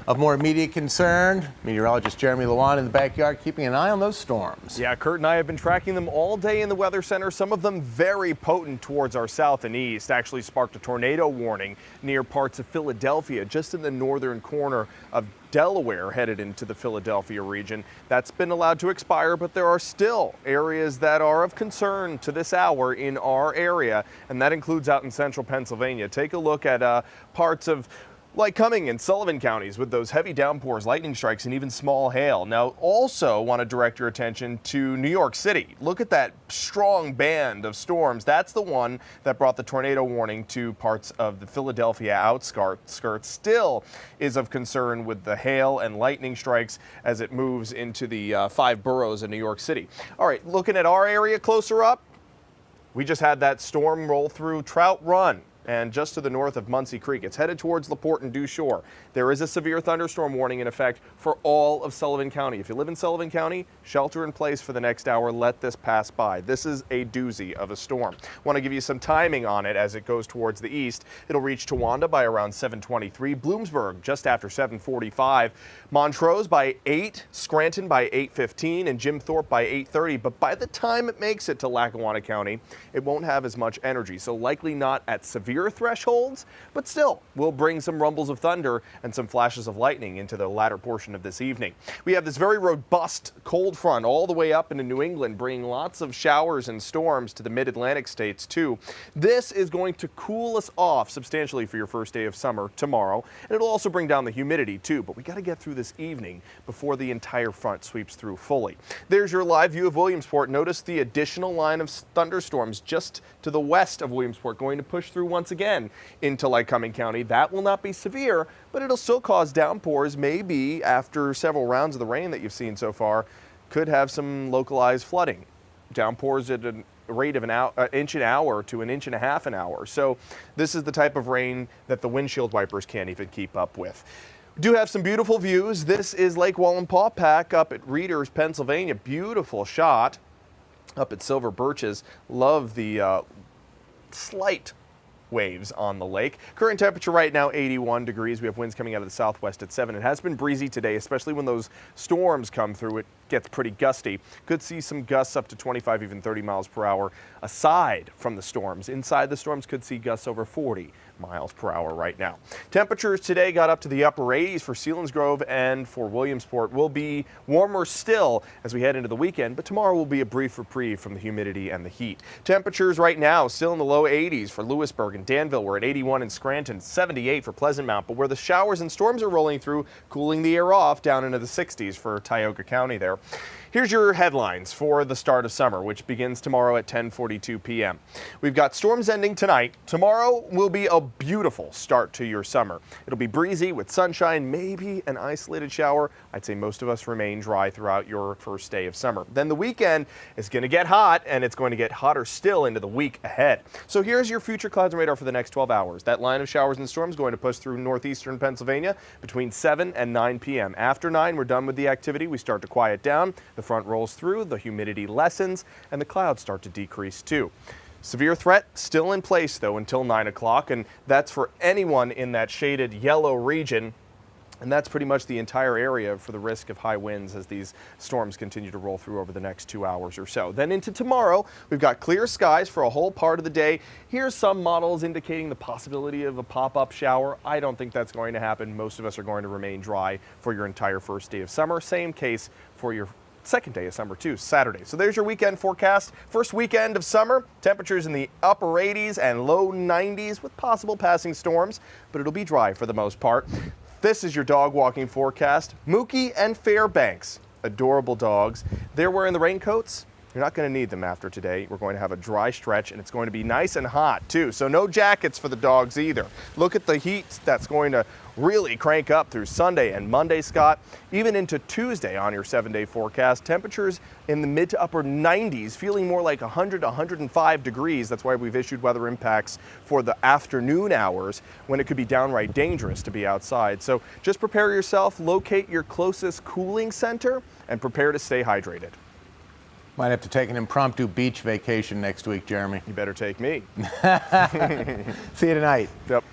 Of more immediate concern, meteorologist Jeremy Lewan in the backyard keeping an eye on those storms. Yeah, Kurt and I have been tracking them all day in the Weather Center. Some of them very potent towards our south and east. Actually sparked a tornado warning near parts of Philadelphia, just in the northern corner of Delaware, headed into the Philadelphia region. That's been allowed to expire, but there are still areas that are of concern to this hour in our area, and that includes out in central Pennsylvania. Take a look at parts of Lycoming and Sullivan counties with those heavy downpours, lightning strikes, and even small hail. Now, also want to direct your attention to New York City. Look at that strong band of storms. That's the one that brought the tornado warning to parts of the Philadelphia outskirts. Still is of concern with the hail and lightning strikes as it moves into the 5 boroughs of New York City. All right, looking at our area closer up, we just had that storm roll through Trout Run and just to the north of Muncie Creek. It's headed towards LaPorte and Dew Shore. There is a severe thunderstorm warning in effect for all of Sullivan County. If you live in Sullivan County, shelter in place for the next hour. Let this pass by. This is a doozy of a storm. Want to give you some timing on it as it goes towards the east. It'll reach Towanda by around 7:23, Bloomsburg just after 7:45, Montrose by 8, Scranton by 8:15, and Jim Thorpe by 8:30. But by the time it makes it to Lackawanna County, it won't have as much energy, so likely not at severe thresholds, but still will bring some rumbles of thunder and some flashes of lightning into the latter portion of this evening. We have this very robust cold front all the way up into New England, bringing lots of showers and storms to the mid-Atlantic states too. This is going to cool us off substantially for your first day of summer tomorrow, and it'll also bring down the humidity too, but we got to get through this evening before the entire front sweeps through fully. There's your live view of Williamsport. Notice the additional line of thunderstorms just to the west of Williamsport going to push through once again into Lycoming County. That will not be severe, but it'll still cause downpours. Maybe after several rounds of the rain that you've seen so far, could have some localized flooding. Downpours at a rate of an inch an hour to 1.5 inches an hour. So this is the type of rain that the windshield wipers can't even keep up with. We do have some beautiful views. This is Lake Wallenpaupack up at Reeders, Pennsylvania. Beautiful shot up at Silver Birches. Love the slight waves on the lake. Current temperature right now 81 degrees. We have winds coming out of the southwest at 7. It has been breezy today, especially when those storms come through. It gets pretty gusty. Could see some gusts up to 25, even 30 miles per hour aside from the storms. Inside the storms could see gusts over 40 miles per hour right now. Temperatures today got up to the upper 80s for Selinsgrove and for Williamsport. Will be warmer still as we head into the weekend, but tomorrow will be a brief reprieve from the humidity and the heat. Temperatures right now still in the low 80s for Lewisburg and Danville. We're at 81 in Scranton, 78 for Pleasant Mount, but where the showers and storms are rolling through, cooling the air off down into the 60s for Tioga County there. Here's your headlines for the start of summer, which begins tomorrow at 10:42 p.m. We've got storms ending tonight. Tomorrow will be a beautiful start to your summer. It'll be breezy with sunshine, maybe an isolated shower. I'd say most of us remain dry throughout your first day of summer. Then the weekend is going to get hot, and it's going to get hotter still into the week ahead. So here's your future clouds and radar for the next 12 hours. That line of showers and storms going to push through northeastern Pennsylvania between 7 and 9 p.m. After 9, we're done with the activity. We start to quiet down. The front rolls through, the humidity lessens, and the clouds start to decrease too. Severe threat still in place though until 9 o'clock, and that's for anyone in that shaded yellow region. And that's pretty much the entire area for the risk of high winds as these storms continue to roll through over the next 2 hours or so. Then into tomorrow, we've got clear skies for a whole part of the day. Here's some models indicating the possibility of a pop-up shower. I don't think that's going to happen. Most of us are going to remain dry for your entire first day of summer. Same case for your second day of summer too, Saturday. So there's your weekend forecast. First weekend of summer, temperatures in the upper 80s and low 90s with possible passing storms, but it'll be dry for the most part. This is your dog walking forecast. Mookie and Fairbanks, adorable dogs. They're wearing the raincoats. You're not going to need them after today. We're going to have a dry stretch, and it's going to be nice and hot too. So no jackets for the dogs either. Look at the heat that's going to really crank up through Sunday and Monday, Scott, even into Tuesday on your 7-day forecast. Temperatures in the mid to upper 90s, feeling more like 100 to 105 degrees. That's why we've issued weather impacts for the afternoon hours when it could be downright dangerous to be outside. So just prepare yourself, locate your closest cooling center, and prepare to stay hydrated. Might have to take an impromptu beach vacation next week, Jeremy. You better take me. See you tonight. Yep.